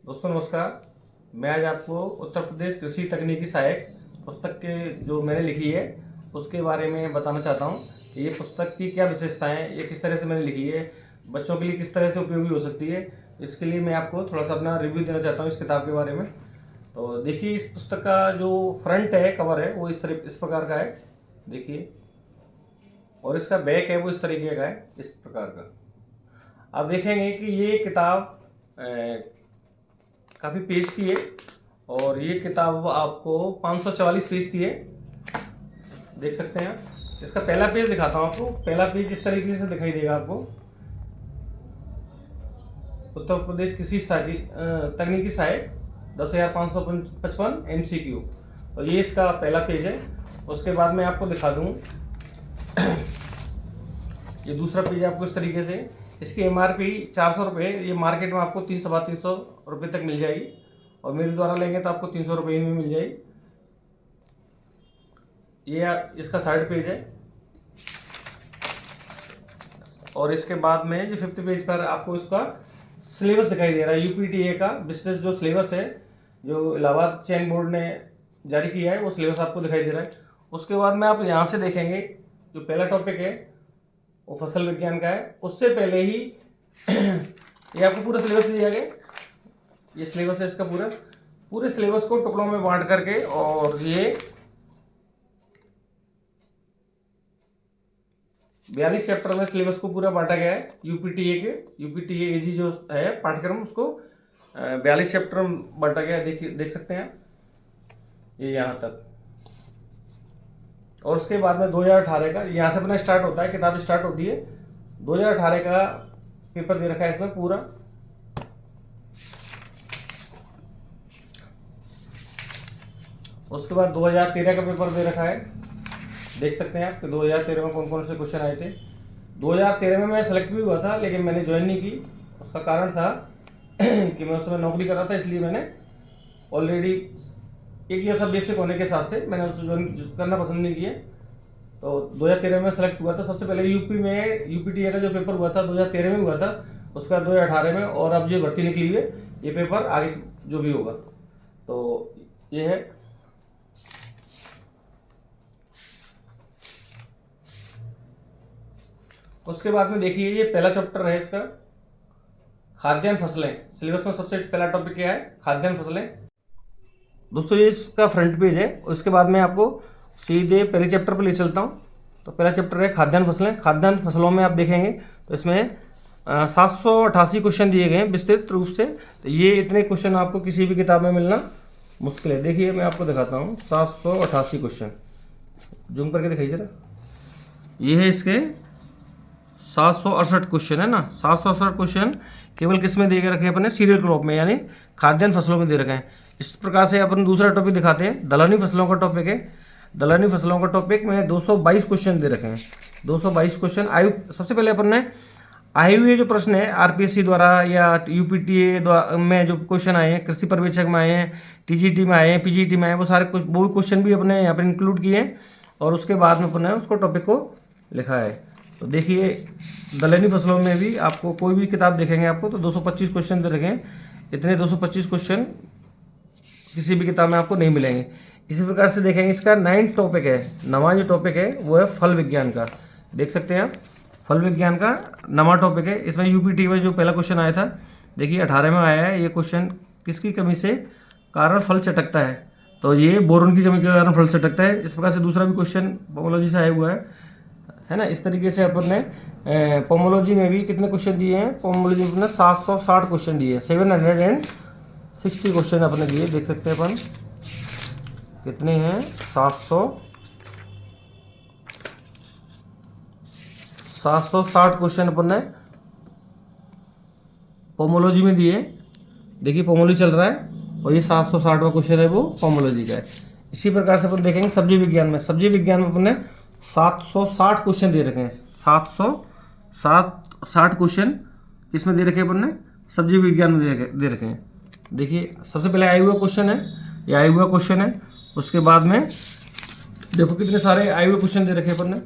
दोस्तों नमस्कार। मैं आज आपको उत्तर प्रदेश कृषि तकनीकी सहायक पुस्तक के जो मैंने लिखी है उसके बारे में बताना चाहता हूँ कि ये पुस्तक की क्या विशेषताएं हैं, ये किस तरह से मैंने लिखी है, बच्चों के लिए किस तरह से उपयोगी हो सकती है। इसके लिए मैं आपको थोड़ा सा अपना रिव्यू देना चाहता हूँ इस किताब के बारे में। तो देखिए, इस पुस्तक का जो फ्रंट है, कवर है, वो इस प्रकार का है, देखिए। और इसका बैक है वो इस तरीके का है, इस प्रकार का। आप देखेंगे कि ये किताब काफ़ी पेज की है और ये किताब आपको 544 पेज की है, देख सकते हैं आप। इसका पहला पेज दिखाता हूँ आपको। पहला पेज इस तरीके से दिखाई देगा आपको, उत्तर प्रदेश कृषि तकनीकी सहायक 10,555 MCQ। तो ये इसका पहला पेज है। उसके बाद मैं आपको दिखा दूँ ये दूसरा पेज आपको इस तरीके से। इसकी MRP 400 रुपये, ये मार्केट में आपको 300-350 रुपये तक मिल जाएगी और मेरे द्वारा लेंगे तो आपको 300 रुपये में मिल जाएगी। ये इसका थर्ड पेज है। और इसके बाद में जो फिफ्थ पेज पर आपको इसका सिलेबस दिखाई दे रहा है। UPTA का विशेष जो सिलेबस है, जो इलाहाबाद चयन बोर्ड ने जारी किया है, वो सिलेबस आपको दिखाई दे रहा है। उसके बाद में आप यहाँ से देखेंगे जो पहला टॉपिक है वो फसल विज्ञान का है। उससे पहले ही ये आपको पूरा सिलेबस दिया गया। ये सिलेबस है इसका पूरे सिलेबस को टुकड़ों में बांट करके, और ये 42 चैप्टर में सिलेबस को पूरा बांटा गया है। UPTA AG जो है पाठ्यक्रम, उसको 42 चैप्टर में बांटा गया है। देखिए, देख सकते हैं ये यहाँ तक। और उसके बाद में 2018 का यहाँ से अपना स्टार्ट होता है, किताब स्टार्ट होती है। 2018 का पेपर दे रखा है इसमें पूरा। उसके बाद 2013 का पेपर दे रखा है, देख सकते हैं आप कि 2013 में कौन कौन से क्वेश्चन आए थे। 2013 में मैं सेलेक्ट भी हुआ था, लेकिन मैंने ज्वाइन नहीं की। उसका कारण था कि मैं उस समय नौकरी कर रहा था, इसलिए मैंने ऑलरेडी एक ये सब बेसिक होने के हिसाब से मैंने उसको ज्वाइन करना पसंद नहीं किया। तो 2013 में सेलेक्ट हुआ था। सबसे पहले यूपी में UPTA का जो पेपर हुआ था 2013 में हुआ था, उसका 2018 में, और अब जो भर्ती निकली है ये पेपर आगे जो भी होगा। तो ये है। उसके बाद में देखिए, ये पहला चैप्टर है इसका, खाद्यान्न फसलें। सिलेबस में सबसे पहला टॉपिक क्या है? खाद्यान्न फसलें। दोस्तों ये इसका फ्रंट पेज है। उसके बाद में आपको सीधे पहले चैप्टर पर ले चलता हूँ। तो पहला चैप्टर है खाद्यान्न फसलें। खाद्यान्न फसलों में आप देखेंगे तो इसमें 788 क्वेश्चन दिए गए हैं विस्तृत रूप से। तो ये इतने क्वेश्चन आपको किसी भी किताब में मिलना मुश्किल है। देखिए, मैं आपको दिखाता हूँ 788 क्वेश्चन, जूम करके दिखाइए जरा। ये है इसके 768 क्वेश्चन है ना। 768 क्वेश्चन केवल किस में दे के रखे हैं अपने? सीरियल क्रॉप में, यानी खाद्यान्न फसलों में दे रखे हैं। इस प्रकार से अपन दूसरा टॉपिक दिखाते हैं, दलहनी फसलों का टॉपिक है। दलहनी फसलों का टॉपिक में 222 क्वेश्चन दे रखे हैं। 222 क्वेश्चन आयु। सबसे पहले अपन ने आए हुए जो प्रश्न है RPSC द्वारा या UPTA द्वारा में जो क्वेश्चन आए हैं, कृषि पर्यवेक्षक में आए हैं, TGT में आए हैं, PGT में आए हैं, वो सारे वो भी क्वेश्चन भी अपने यहाँ पर इंक्लूड किए हैं। और उसके बाद में अपन ने उसको टॉपिक को लिखा है। तो देखिए, दलहनी फसलों में भी आपको कोई भी किताब देखेंगे आपको तो 225 क्वेश्चन दे रखे हैं। इतने 225 क्वेश्चन किसी भी किताब में आपको नहीं मिलेंगे। इसी प्रकार से देखेंगे, इसका 9 टॉपिक है। 9वां जो टॉपिक है वो है फल विज्ञान का। देख सकते हैं आप, फल विज्ञान का 9वां टॉपिक है। इसमें UPTA में जो पहला क्वेश्चन आया था, देखिए 18 में आया है ये क्वेश्चन, किसकी कमी से कारण फल चटकता है? तो ये बोरोन की कमी के कारण फल चटकता है। इस प्रकार से दूसरा भी क्वेश्चन पोमोलॉजी से आया हुआ है ना। इस तरीके से अपन ने पोमोलॉजी में भी कितने क्वेश्चन दिए हैं? पोमोलॉजी में 760 क्वेश्चन दिए हैं। 760 क्वेश्चन अपने दिए, देख सकते हैं अपन कितने हैं। 760 क्वेश्चन अपन ने पोमोलॉजी में दिए। देखिए, पोमोलॉजी चल रहा है और ये 760वां क्वेश्चन है वो पोमोलॉजी का है। इसी प्रकार से अपन देखेंगे सब्जी विज्ञान में। सब्जी विज्ञान में अपन ने 760 क्वेश्चन दे रखे हैं। 760 क्वेश्चन किसमें दे रखे हैं अपन ने? सब्जी विज्ञान में दे रखे हैं। देखिए, सबसे पहले आया हुआ क्वेश्चन है, ये आया हुआ क्वेश्चन है। उसके बाद में देखो कितने सारे आए हुए क्वेश्चन दे रखे हैं अपन ने।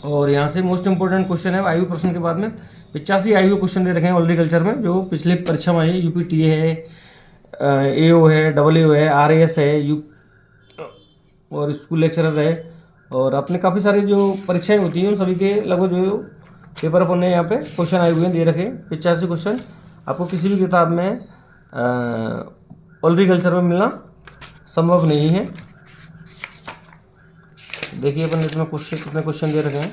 और यहाँ से मोस्ट इंपोर्टेंट क्वेश्चन है आयु प्रश्न के बाद में 85 IU क्वेश्चन दे रखे हैं एग्रीकल्चर में, जो पिछले परीक्षा में आई। UPTA है, AO है, AAO है, RAS है, और स्कूल लेक्चरर है, और अपने काफ़ी सारे जो परीक्षाएं होती हैं उन सभी के लगभग जो पेपर अपन ने यहाँ पे क्वेश्चन आए हुए हैं दे रखे। 85 क्वेश्चन आपको किसी भी किताब में एग्रीकल्चर में मिलना संभव नहीं है। देखिए अपन इसमें कितने क्वेश्चन दे रखे हैं।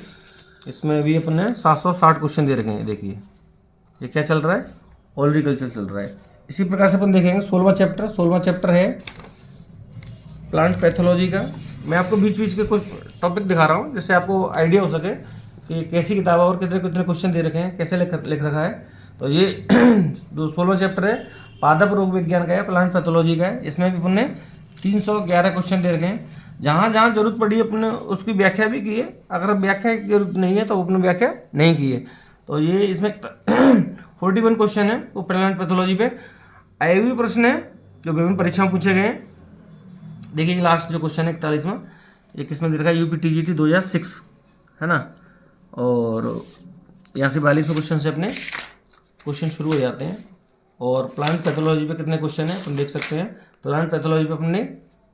इसमें भी अपन ने 760 क्वेश्चन दे रखे हैं। देखिए ये क्या चल रहा है, एग्रीकल्चर चल रहा है। इसी प्रकार से अपन देखेंगे 16वां चैप्टर है प्लांट पैथोलॉजी का। मैं आपको बीच बीच के कुछ टॉपिक दिखा रहा हूँ जिससे आपको आइडिया हो सके कि कैसी किताब है और कितने कितने क्वेश्चन दे रखे हैं, कैसे लिख रखा है। तो ये जो 16वां चैप्टर है पादप रोग विज्ञान का है, प्लांट पैथोलॉजी का है। इसमें भी अपन ने 311 क्वेश्चन दे रखे हैं। जहाँ जहाँ जरूरत पड़ी अपने उसकी व्याख्या भी की है। अगर व्याख्या की जरूरत नहीं है तो अपने व्याख्या नहीं की है। तो ये इसमें 41 क्वेश्चन है वो प्लांट पैथोलॉजी पे आए हुए प्रश्न है जो विभिन्न परीक्षाओं पूछे गए हैं। देखिए लास्ट जो क्वेश्चन है 41वां, ये किसमें दे रखा है, UPTGT 2006 है ना। और यहाँ से 42वें क्वेश्चन से अपने क्वेश्चन शुरू हो जाते हैं। और प्लांट पैथोलॉजी पे कितने क्वेश्चन हैं अपन देख सकते हैं। प्लांट पैथोलॉजी पे अपने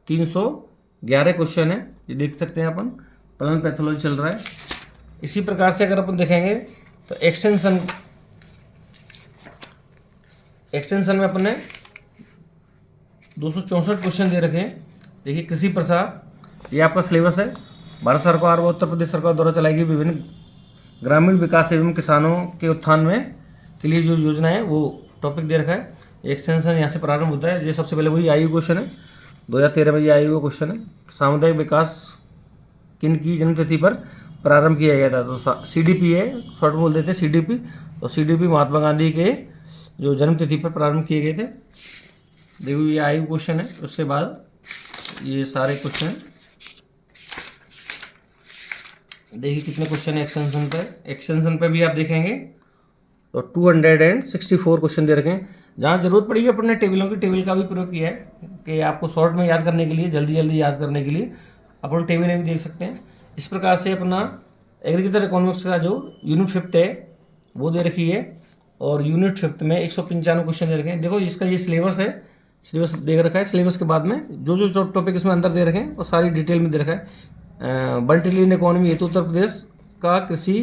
311 क्वेश्चन है, ये देख सकते हैं अपन। प्लांट पैथोलॉजी चल रहा है। इसी प्रकार से अगर अपन देखेंगे तो एक्सटेंशन में अपन ने 264 क्वेश्चन दे रखे हैं। देखिए कृषि प्रसार, ये आपका सिलेबस है। भारत सरकार व उत्तर प्रदेश सरकार द्वारा चलाई गई विभिन्न ग्रामीण विकास एवं किसानों के उत्थान में के लिए जो योजना है वो टॉपिक दे रखा है। एक्सटेंशन यहाँ से प्रारंभ होता है। ये सबसे पहले वही आयु क्वेश्चन है, 2013 में ये आयु हुआ क्वेश्चन है। सामुदायिक विकास किन की जन्मतिथि पर प्रारंभ किया गया था, तो CDP है, शॉर्ट में बोल देते हैं CDP। तो CDP महात्मा गांधी के जो जन्मतिथि पर प्रारंभ किए गए थे। देखो ये आयु क्वेश्चन है। उसके बाद ये सारे क्वेश्चन देखिए कितने क्वेश्चन है एक्सटेंशन पे भी आप देखेंगे तो 264 क्वेश्चन दे रखे हैं। जहाँ जरूरत पड़ेगी अपन ने टेबल का भी प्रयोग किया है कि आपको शॉर्ट में याद करने के लिए, जल्दी याद करने के लिए अपन टेबलें भी देख सकते हैं। इस प्रकार से अपना एग्रीकल्चर इकोनॉमिक्स का जो यूनिट 5 है वो दे रखी है। और यूनिट 5 में 195 क्वेश्चन दे रखे हैं। देखो इसका ये सिलेबस है, सिलेबस दे रखा है। सिलेबस के बाद में जो टॉपिक इसमें अंदर दे रखे हैं वो सारी डिटेल में दे रखा है। 1 ट्रिलियन इकोनॉमी हेतु उत्तर प्रदेश का कृषि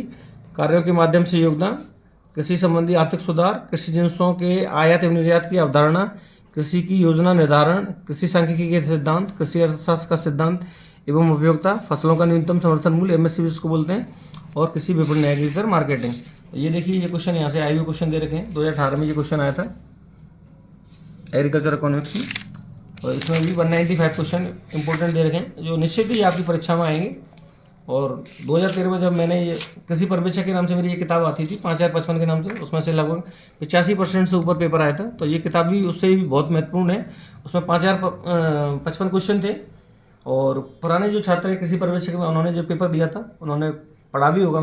कार्यों के माध्यम से योगदान, कृषि संबंधी आर्थिक सुधार, कृषि जिनसों के आयात एवं निर्यात की अवधारणा, कृषि की योजना निर्धारण, कृषि सांख्यिकी के सिद्धांत, कृषि अर्थशास्त्र का सिद्धांत एवं उपयोगिता, फसलों का न्यूनतम समर्थन मूल्य MSP जिसको बोलते हैं, और कृषि विपणन एग्रीकल्चर मार्केटिंग। ये देखिए ये क्वेश्चन यहाँ से आए हुए क्वेश्चन दे रखे हैं। 2018 में ये क्वेश्चन आया था एग्रीकल्चर इकोनॉमिक्स में। और इसमें भी 195 क्वेश्चन इंपॉर्टेंट दे रखे हैं जो निश्चित ही आपकी परीक्षा में आएंगे। और 2013 में जब मैंने ये कृषि पर्यवेक्षक के नाम से मेरी ये किताब आती थी 5055 के नाम से, उसमें से लगभग 85% से ऊपर पेपर आया था। तो ये किताब भी उससे भी बहुत महत्वपूर्ण है। उसमें 5055 क्वेश्चन थे। और पुराने जो छात्र हैं कृषि पर्यवेक्षक में उन्होंने जो पेपर दिया था उन्होंने पढ़ा भी होगा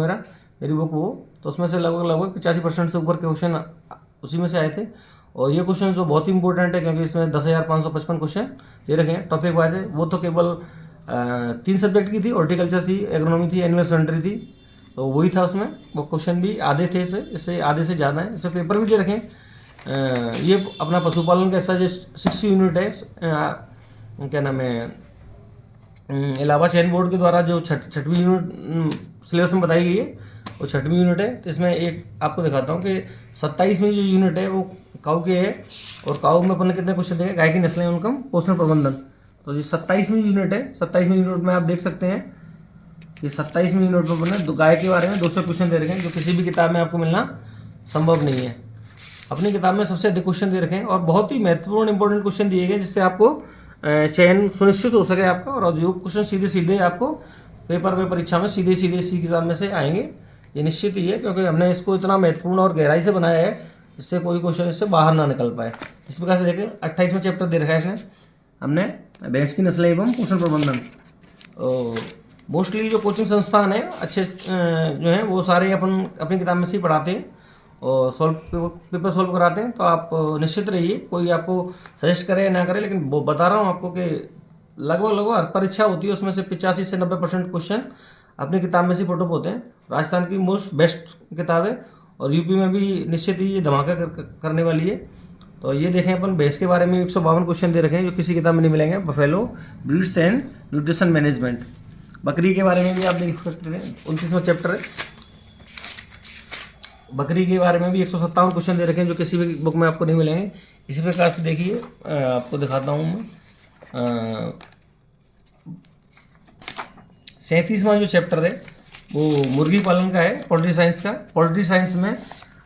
मेरी बुक वो, तो उसमें से लगभग 85% से ऊपर के क्वेश्चन उसी में से आए थे। और ये क्वेश्चन जो बहुत ही इंपॉर्टेंट है क्योंकि इसमें 10,555 क्वेश्चन दे रखे हैं टॉपिक वाइज है। वो तो केवल 3 सब्जेक्ट की थी, हॉर्टिकल्चर थी, एग्रोनॉमी थी, एनिमल हस्बेंड्री थी। तो वही था उसमें। वो क्वेश्चन भी आधे थे इससे आधे से ज़्यादा है। इसमें पेपर भी दे रखे हैं। ये अपना पशुपालन का ऐसा जो 60 यूनिट है, क्या नाम है, इलाहाबाद चयन बोर्ड के द्वारा जो 6वीं यूनिट सिलेबस में बताई गई है वो 6वीं यूनिट है। तो इसमें एक आपको दिखाता हूँ कि 27वीं जो यूनिट है वो काऊ के है। और काऊ में अपन ने कितने क्वेश्चन देखे, गाय की नस्लें उनका पोषण प्रबंधन। तो ये 27वीं यूनिट है। 27वीं यूनिट में आप देख सकते हैं कि 27वीं यूनिट में अपन ने गाय के बारे में 200 क्वेश्चन दे रखे हैं जो किसी भी किताब में आपको मिलना संभव नहीं है। अपनी किताब में सबसे अधिक क्वेश्चन दे रखे हैं और बहुत ही महत्वपूर्ण इंपॉर्टेंट क्वेश्चन दिए गए जिससे आपको चयन सुनिश्चित हो सके आपका। और जो क्वेश्चन सीधे आपको पेपर में परीक्षा में सीधे इसी किताब में से आएंगे, ये निश्चित ही है क्योंकि हमने इसको इतना महत्वपूर्ण और गहराई से बनाया है जिससे कोई क्वेश्चन इससे बाहर ना निकल पाए। इस प्रकार से देखिए 28वां चैप्टर दे रखा है इसमें हमने भैंस की नस्लें एवं पोषण प्रबंधन। मोस्टली जो कोचिंग संस्थान है अच्छे जो हैं वो सारे अपनी किताब में से ही पढ़ाते हैं और पेपर सॉल्व कराते हैं। तो आप निश्चित रहिए, कोई आपको सजेस्ट करे या ना करे, लेकिन वो बता रहा हूँ आपको कि लगभग हर परीक्षा होती है उसमें से 85 से 90% क्वेश्चन अपनी किताब में से फोटो होते हैं। राजस्थान की मोस्ट बेस्ट किताब है और यूपी में भी निश्चित ही ये धमाका करने वाली है। तो ये देखें अपन भैंस के बारे में 152 क्वेश्चन दे रखे हैं जो किसी किताब में नहीं मिलेंगे। Buffalo breeds and nutrition management. बकरी के बारे में भी आप देख सकते हैं, 29वां चैप्टर है। बकरी के बारे में भी 157 क्वेश्चन दे रखे हैं जो किसी भी बुक में आपको नहीं मिलेंगे। इसी प्रकार से देखिए आपको दिखाता हूँ मैं 37वां जो चैप्टर है वो मुर्गी पालन का है, पोल्ट्री साइंस का। पोल्ट्री साइंस में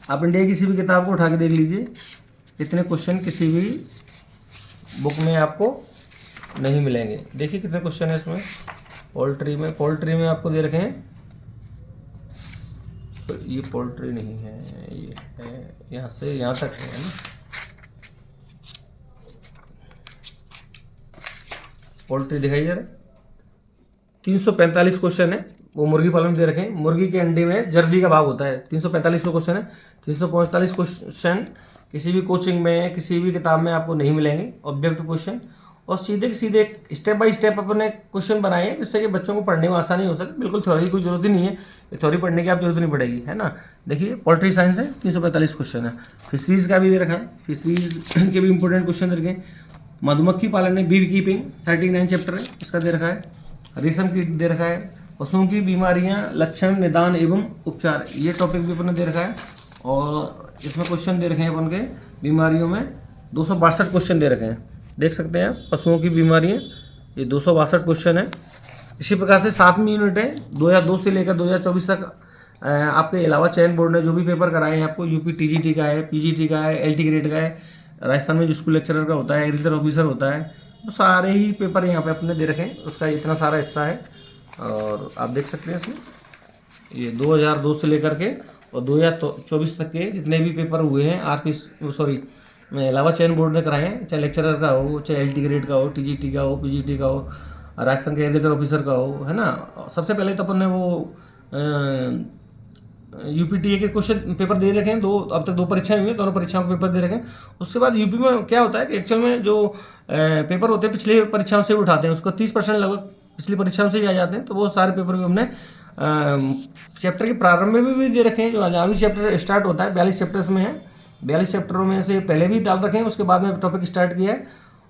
आप इंडिया की किसी भी किताब को उठा के देख लीजिए, इतने क्वेश्चन किसी भी बुक में आपको नहीं मिलेंगे। देखिए कितने क्वेश्चन है इसमें। पोल्ट्री में आपको दे रखे हैं, तो ये पोल्ट्री नहीं है, ये है यहाँ से यहाँ तक है ना। पोल्ट्री दिखाई जा रहा है। 345 क्वेश्चन है वो मुर्गी पालन में दे रखे हैं। मुर्गी के अंडे में जर्दी का भाग होता है, 345 क्वेश्चन है। 345 क्वेश्चन किसी भी कोचिंग में किसी भी किताब में आपको नहीं मिलेंगे, ऑब्जेक्टिव क्वेश्चन। और सीधे के सीधे स्टेप बाय स्टेप अपने क्वेश्चन बनाए हैं जिससे कि बच्चों को पढ़ने में आसानी हो सके। बिल्कुल थ्योरी की कोई जरूरत ही नहीं है, थ्योरी पढ़ने की आप जरूरत नहीं पड़ेगी, है ना। देखिए पोल्ट्री साइंस है, 345 क्वेश्चन है। फिशरीज का भी दे रखा है, फिशरीज के भी इंपॉर्टेंट क्वेश्चन दे रखे हैं। मधुमक्खी पालन है, बी कीपिंग 39 चैप्टर है, इसका दे रखा है। रेशम कीट दे रखा है। पशुओं की बीमारियां, लक्षण, निदान एवं उपचार, ये टॉपिक भी अपन ने दे रखा है। और इसमें क्वेश्चन दे रखे हैं अपन के बीमारियों में 262 क्वेश्चन दे रखे हैं, देख सकते हैं आप। पशुओं की बीमारियां, ये 262 क्वेश्चन है। इसी प्रकार से 7वीं यूनिट है, 2002 से लेकर 2024 तक आपके अलावा चयन बोर्ड ने जो भी पेपर कराए हैं आपको, यूपी टीजीटी का है, पीजीटी का है, एलटी ग्रेड का है, राजस्थान में जो स्कूल लेक्चरर का होता है, एग्रीकल्चर ऑफिसर होता है, तो सारे ही पेपर यहाँ पे अपने दे रखे हैं। उसका इतना सारा हिस्सा है और आप देख सकते हैं इसमें ये 2002 से लेकर के और 2024 तक के जितने भी पेपर हुए हैं अलावा चयन बोर्ड ने कराए हैं, चाहे लेक्चरर का हो, चाहे एलटी ग्रेड का हो, टीजीटी का हो, पीजीटी का हो, राजस्थान के एग्रीकल्चर ऑफिसर का हो, है ना। सबसे पहले तो अपन ने वो यूपीटीए के क्वेश्चन पेपर दे रखे हैं। अब तक 2 परीक्षाएं हुई हैं, दोनों परीक्षाओं के पेपर दे रखे हैं। उसके बाद यूपी में क्या होता है कि एक्चुअल में जो पेपर होते हैं पिछले परीक्षाओं से भी उठाते हैं, उसको 30% लगभग पिछली परीक्षाओं से ही आ जाते हैं। तो वो सारे पेपर भी हमने चैप्टर के प्रारंभ में भी दे रखे हैं। जो आगामी चैप्टर स्टार्ट होता है 42 चैप्टर्स में है, 42 चैप्टरों में से पहले भी डाल रखे हैं, उसके बाद में टॉपिक स्टार्ट किया है।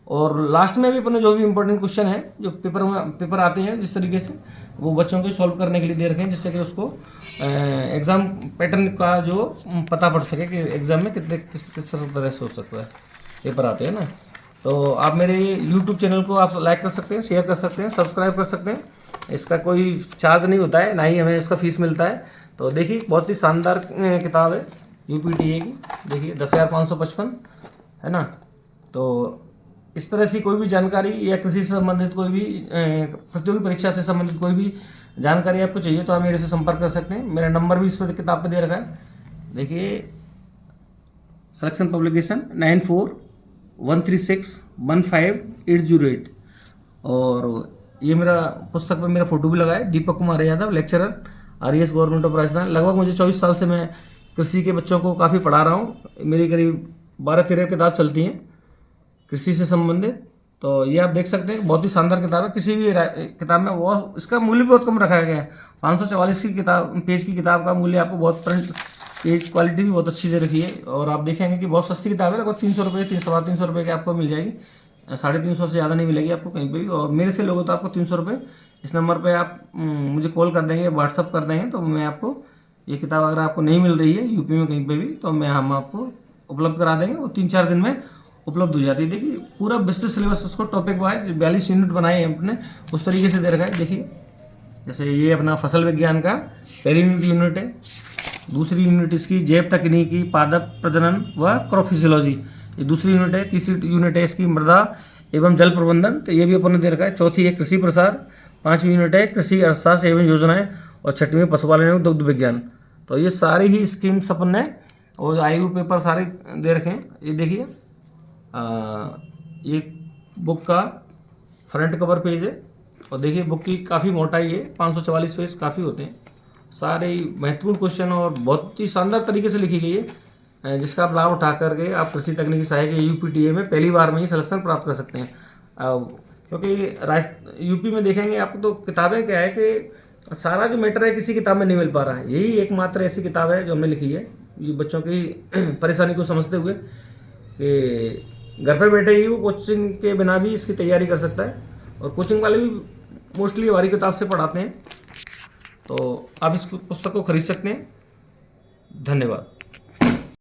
और लास्ट में भी अपने जो भी इंपॉर्टेंट क्वेश्चन है जो पेपर आते हैं जिस तरीके से वो बच्चों को सॉल्व करने के लिए दे रखे हैं, जिससे कि उसको एग्ज़ाम पैटर्न का जो पता पड़ सके कि एग्ज़ाम में किस तरह से हो सकता है पेपर आते हैं ना। तो आप मेरे यूट्यूब चैनल को आप लाइक कर सकते हैं, शेयर कर सकते हैं, सब्सक्राइब कर सकते हैं। इसका कोई चार्ज नहीं होता है, ना ही हमें इसका फीस मिलता है। तो देखिए बहुत ही शानदार किताब है यूपीटीए की, देखिए 10,555 है ना। तो इस तरह से कोई भी जानकारी या कृषि से संबंधित कोई भी प्रतियोगी परीक्षा से संबंधित कोई भी जानकारी आपको चाहिए तो आप मेरे से संपर्क कर सकते हैं। मेरा नंबर भी इस पर किताब पे दे रखा है, देखिए सिलेक्शन पब्लिकेशन 9413615808। और ये मेरा पुस्तक पर मेरा फोटो भी लगा है, Deepak Kumar Yadav, lecturer, RES government of Rajasthan. लगभग मुझे 24 साल से मैं कृषि के बच्चों को काफ़ी पढ़ा रहा हूँ। मेरी करीब 12-13 किताब चलती हैं कृषि से संबंधित। तो ये आप देख सकते हैं बहुत ही शानदार किताब है। किसी भी किताब में वो इसका मूल्य भी बहुत कम रखा गया है। 544 की किताब पेज की किताब का मूल्य आपको बहुत फ्रंट पेज क्वालिटी भी बहुत अच्छी दे रखी है। और आप देखेंगे कि बहुत सस्ती किताब है, लगभग 300 रुपये 300 रुपये की आपको मिल जाएगी, 350 से ज़्यादा नहीं मिलेगी आपको कहीं पे भी। और मेरे से लोगों तो आपको 300 रुपये। इस नंबर पे आप मुझे कॉल कर देंगे, व्हाट्सअप कर देंगे, तो मैं आपको ये किताब अगर आपको नहीं मिल रही है यूपी में कहीं पे भी तो हम आपको उपलब्ध करा देंगे। वो 3-4 दिन में उपलब्ध हो जाती है। देखिए पूरा बिजनेस सिलेबस उसको टॉपिक वाइज 42 यूनिट बनाए हैं अपने, उस तरीके से दे रखा है। देखिए जैसे ये अपना फसल विज्ञान का पहली यूनिट है, दूसरी यूनिट इसकी जैव तकनीकी, पादप प्रजनन व क्रॉप फिजियोलॉजी, ये दूसरी यूनिट है। तीसरी यूनिट है इसकी मृदा एवं जल प्रबंधन, तो ये भी अपन ने दे रखा है। चौथी है कृषि प्रसार, 5वीं यूनिट है कृषि अर्थशास्त्र एवं योजनाएं, और 6वीं पशुपालन एवं दुग्ध विज्ञान। तो ये सारी ही स्कीम्स अपन ने और आयु पेपर सारे दे रखे हैं। ये देखिए ये बुक का फ्रंट कवर पेज है और देखिए बुक की काफ़ी मोटाई है, 544 पेज काफ़ी होते हैं। सारे महत्वपूर्ण क्वेश्चन और बहुत ही शानदार तरीके से लिखी गई है, जिसका आप लाभ उठा करके आप कृषि तकनीकी सहायक यूपीटीए में पहली बार में ही सिलेक्शन प्राप्त कर सकते हैं। क्योंकि यूपी में देखेंगे आपको तो किताबें क्या है कि सारा जो मैटर है किसी किताब में नहीं मिल पा रहा है। यही एकमात्र ऐसी किताब है जो हमने लिखी है ये बच्चों की परेशानी को समझते हुए कि घर पर बैठे ही वो कोचिंग के बिना भी इसकी तैयारी कर सकता है, और कोचिंग वाले भी मोस्टली हमारी किताब से पढ़ाते हैं, तो आप इस पुस्तक को खरीद सकते हैं। धन्यवाद।